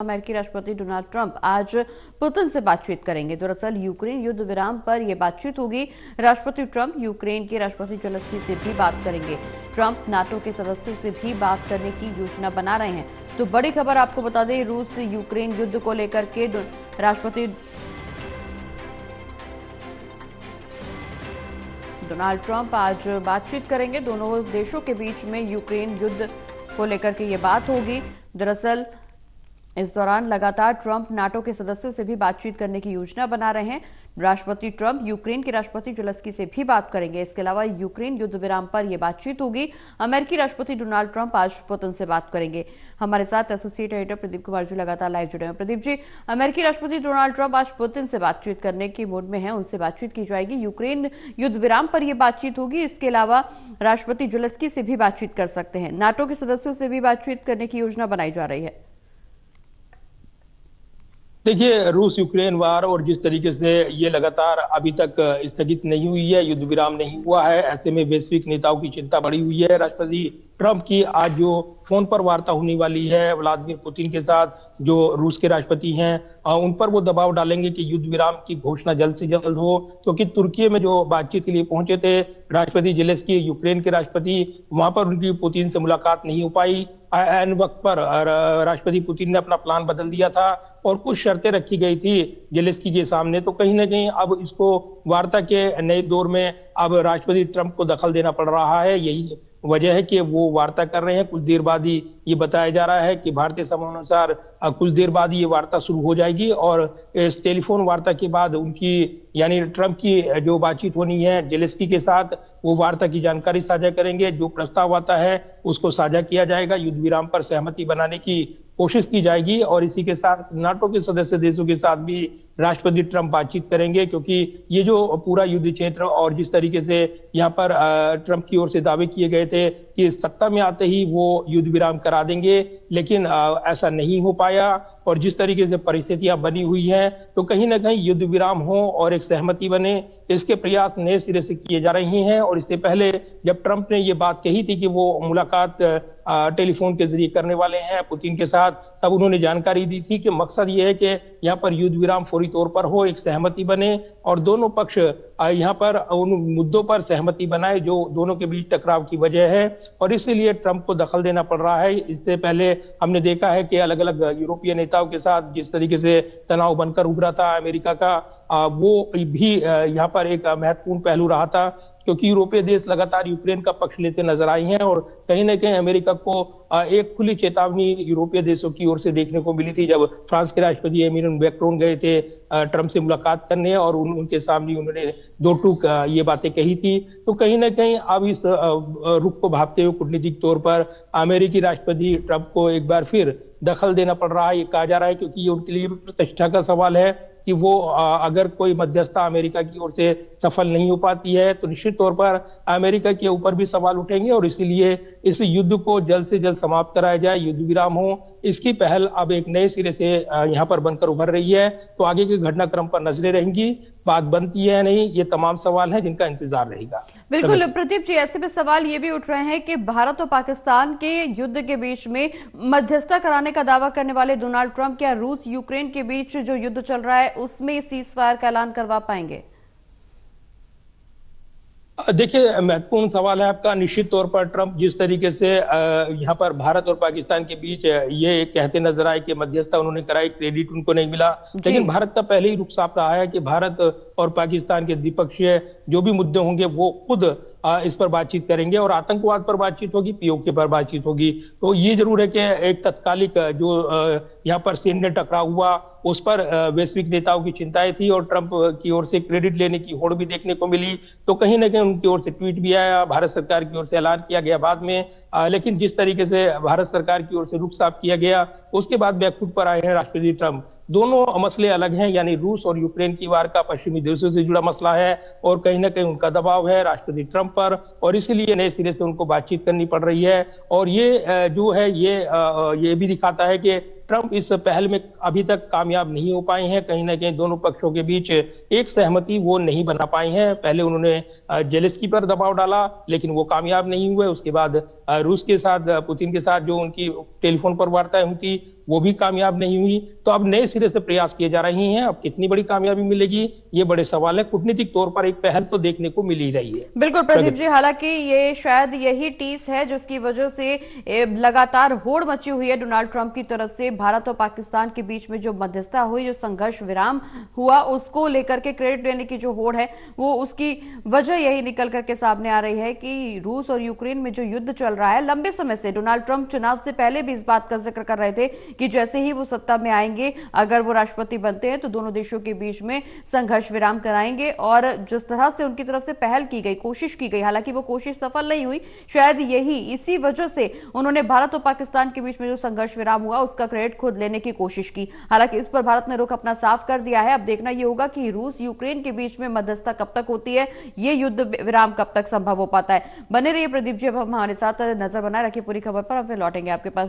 अमेरिकी राष्ट्रपति Donald Trump आज पुतिन से बातचीत करेंगे। दरअसल यूक्रेन युद्ध विराम पर यह बातचीत होगी। राष्ट्रपति ट्रंप यूक्रेन के राष्ट्रपति जेलेंस्की से भी बात करेंगे। ट्रंप नाटो के सदस्यों से भी बात करने की योजना बना रहे हैं। तो बड़ी खबर आपको बता दें, रूस यूक्रेन युद्ध को लेकर के राष्ट्रपति डोनाल्ड ट्रंप आज बातचीत करेंगे। दोनों देशों के बीच में यूक्रेन युद्ध को लेकर के ये बात होगी। दरअसल इस दौरान लगातार ट्रंप नाटो के सदस्यों से भी बातचीत करने की योजना बना रहे हैं। राष्ट्रपति ट्रंप यूक्रेन के राष्ट्रपति जेलेंस्की से भी बात करेंगे। इसके अलावा यूक्रेन युद्ध विराम पर यह बातचीत होगी। अमेरिकी राष्ट्रपति डोनाल्ड ट्रंप आज पुतिन से बात करेंगे। हमारे साथ एसोसिएट एडिटर प्रदीप कुमार जी लगातार लाइव जुड़े हैं। प्रदीप जी, अमेरिकी राष्ट्रपति डोनाल्ड ट्रंप आज पुतिन से बातचीत करने की मूड में है, उनसे बातचीत की जाएगी। यूक्रेन युद्ध विराम पर यह बातचीत होगी। इसके अलावा राष्ट्रपति जेलेंस्की से भी बातचीत कर सकते हैं। नाटो के सदस्यों से भी बातचीत करने की योजना बनाई जा रही है। देखिए, रूस यूक्रेन वार और जिस तरीके से ये लगातार अभी तक स्थगित नहीं हुई है, युद्ध विराम नहीं हुआ है, ऐसे में वैश्विक नेताओं की चिंता बढ़ी हुई है। राष्ट्रपति ट्रंप की आज जो फोन पर वार्ता होने वाली है व्लादिमीर पुतिन के साथ, जो रूस के राष्ट्रपति हैं, उन पर वो दबाव डालेंगे कि युद्ध विराम की घोषणा जल्द से जल्द हो, क्योंकि तुर्की में जो बातचीत के लिए पहुंचे थे राष्ट्रपति जेलेंस्की, यूक्रेन के राष्ट्रपति, वहां पर उनकी पुतिन से मुलाकात नहीं हो पाई। ऐन वक्त पर राष्ट्रपति पुतिन ने अपना प्लान बदल दिया था और कुछ शर्तें रखी गई थी जेलेंस्की के सामने। तो कहीं ना कहीं अब इसको वार्ता के नए दौर में अब राष्ट्रपति ट्रंप को दखल देना पड़ रहा है। यही वजह है कि वो वार्ता कर रहे हैं। कुछ देर बाद ही ये बताया जा रहा है कि भारतीय समय अनुसार कुछ देर बाद ये वार्ता शुरू हो जाएगी और इस टेलीफोन वार्ता के बाद उनकी यानी ट्रंप की जो बातचीत होनी है जेलेंस्की के साथ, वो वार्ता की जानकारी साझा करेंगे। जो प्रस्ताव आता है उसको साझा किया जाएगा। युद्ध विराम पर सहमति बनाने की कोशिश की जाएगी और इसी के साथ नाटो के सदस्य देशों के साथ भी राष्ट्रपति ट्रंप बातचीत करेंगे, क्योंकि ये जो पूरा युद्ध क्षेत्र और जिस तरीके से यहाँ पर ट्रंप की ओर से दावे किए गए थे कि सत्ता में आते ही वो युद्ध विराम करा देंगे, लेकिन ऐसा नहीं हो पाया। और जिस तरीके से परिस्थितियां बनी हुई हैं, तो कहीं ना कहीं युद्ध विराम हो और एक सहमति बने, इसके प्रयास नए सिरे से किए जा रहे हैं। और इससे पहले जब ट्रंप ने ये बात कही थी कि वो मुलाकात टेलीफोन के जरिए करने वाले हैं पुतिन के साथ, तब उन्होंने जानकारी दी थी कि मकसद ये है कि यहाँ पर युद्ध विराम फौरी तौर पर हो, एक सहमति बने और दोनों पक्ष यहाँ पर उन मुद्दों पर सहमति बनाए जो दोनों के बीच टकराव की वजह है। और इसीलिए ट्रंप को दखल देना पड़ रहा है। इससे पहले हमने देखा है कि अलग अलग यूरोपीय नेताओं के साथ जिस तरीके से तनाव बनकर उभरा था अमेरिका का, वो भी यहाँ पर एक महत्वपूर्ण पहलू रहा था, क्योंकि यूरोपीय देश लगातार यूक्रेन का पक्ष लेते नजर आए हैं। और कहीं ना कहीं अमेरिका को एक खुली चेतावनी यूरोपीय देशों की ओर से देखने को मिली थी जब फ्रांस के राष्ट्रपति एमिनुएल मैक्रोन गए थे ट्रंप से मुलाकात करने और उनके सामने उन्होंने दो टूक ये बातें कही थी। तो कहीं ना कहीं अब इस रुख को भांपते हुए कूटनीतिक तौर पर अमेरिकी राष्ट्रपति ट्रंप को एक बार फिर दखल देना पड़ रहा है। ये कहा जा रहा है क्योंकि ये उनके लिए प्रतिष्ठा का सवाल है कि वो अगर कोई मध्यस्थता अमेरिका की ओर से सफल नहीं हो पाती है तो निश्चित तौर पर अमेरिका के ऊपर भी सवाल उठेंगे। और इसीलिए इस युद्ध को जल्द से जल्द समाप्त कराया जाए, युद्ध विराम हो, इसकी पहल अब एक नए सिरे से यहाँ पर बनकर उभर रही है। तो आगे के घटनाक्रम पर नजरें रहेंगी, बात बनती है नहीं, ये तमाम सवाल हैं जिनका इंतजार रहेगा। बिल्कुल प्रदीप जी, ऐसे में सवाल ये भी उठ रहे हैं कि भारत और पाकिस्तान के युद्ध के बीच में मध्यस्थता कराने का दावा करने वाले डोनाल्ड ट्रंप क्या रूस यूक्रेन के बीच जो युद्ध चल रहा है उसमें सीज फायर का ऐलान करवा पाएंगे? देखिए, महत्वपूर्ण सवाल है आपका। निश्चित तौर पर ट्रंप जिस तरीके से यहाँ पर भारत और पाकिस्तान के बीच ये कहते नजर आए कि मध्यस्थता उन्होंने कराई, क्रेडिट उनको नहीं मिला, लेकिन भारत का पहले ही रुख साफ रहा है कि भारत और पाकिस्तान के द्विपक्षीय जो भी मुद्दे होंगे वो खुद इस पर बातचीत करेंगे और आतंकवाद पर बातचीत होगी, पीओके पर बातचीत होगी। तो ये जरूर है कि एक तत्कालिक जो यहाँ पर सैन्य टकराव हुआ उस पर वैश्विक नेताओं की चिंताएं थी और ट्रंप की ओर से क्रेडिट लेने की होड़ भी देखने को मिली। तो कहीं ना कहीं उनकी ओर से ट्वीट भी आया, भारत सरकार की ओर से ऐलान किया गया बाद में, लेकिन जिस तरीके से भारत सरकार की ओर से रुख साफ किया गया उसके बाद बैकफुट पर आए हैं राष्ट्रपति ट्रंप। दोनों मसले अलग हैं, यानी रूस और यूक्रेन की वार का पश्चिमी देशों से जुड़ा मसला है और कहीं ना कहीं उनका दबाव है राष्ट्रपति ट्रंप पर और इसीलिए नए सिरे से उनको बातचीत करनी पड़ रही है। और ये जो है ये भी दिखाता है कि ट्रंप इस पहल में अभी तक कामयाब नहीं हो पाए हैं। कहीं ना कहीं दोनों पक्षों के बीच एक सहमति वो नहीं बना पाए हैं। पहले उन्होंने जेलेंस्की पर दबाव डाला, लेकिन वो कामयाब नहीं हुए। उसके बाद रूस के साथ, पुतिन के साथ जो उनकी टेलीफोन पर वार्ताएं हुई थी, वो भी कामयाब नहीं हुई। तो अब नए सिरे से प्रयास किए जा रहे हैं। अब कितनी बड़ी कामयाबी मिलेगी, ये बड़े सवाल है। कूटनीतिक तौर पर एक पहल तो देखने को मिल ही रही है। बिल्कुल प्रदीप जी, हालांकि ये शायद यही टीस है जिसकी वजह से लगातार होड़ मची हुई है डोनाल्ड ट्रंप की तरफ से। भारत और पाकिस्तान के बीच में जो मध्यस्थता हुई, जो संघर्ष विराम हुआ, उसको लेकर के क्रेडिट देने की जो होड़ है, वो उसकी वजह यही निकल करके सामने आ रही है कि रूस और यूक्रेन में जो युद्ध चल रहा है लंबे समय से, डोनाल्ड ट्रंप चुनाव से पहले भी इस बात का जिक्र कर रहे थे कि जैसे ही वो सत्ता में आएंगे, अगर वो राष्ट्रपति बनते हैं, तो दोनों देशों के बीच में संघर्ष विराम कराएंगे। और जिस तरह से उनकी तरफ से पहल की गई, कोशिश की गई, हालांकि वो कोशिश सफल नहीं हुई, शायद इसी वजह से उन्होंने भारत और पाकिस्तान के बीच में जो संघर्ष विराम हुआ उसका क्रेडिट खुद लेने की कोशिश की। हालांकि इस पर भारत ने रुख अपना साफ कर दिया है। अब देखना यह होगा कि रूस यूक्रेन के बीच में मध्यस्थता कब तक होती है, ये युद्ध विराम कब तक संभव हो पाता है। बने रहिए प्रदीप जी, अब हम हमारे साथ नजर बनाए रखिए पूरी खबर पर। हम फिर लौटेंगे आपके पास।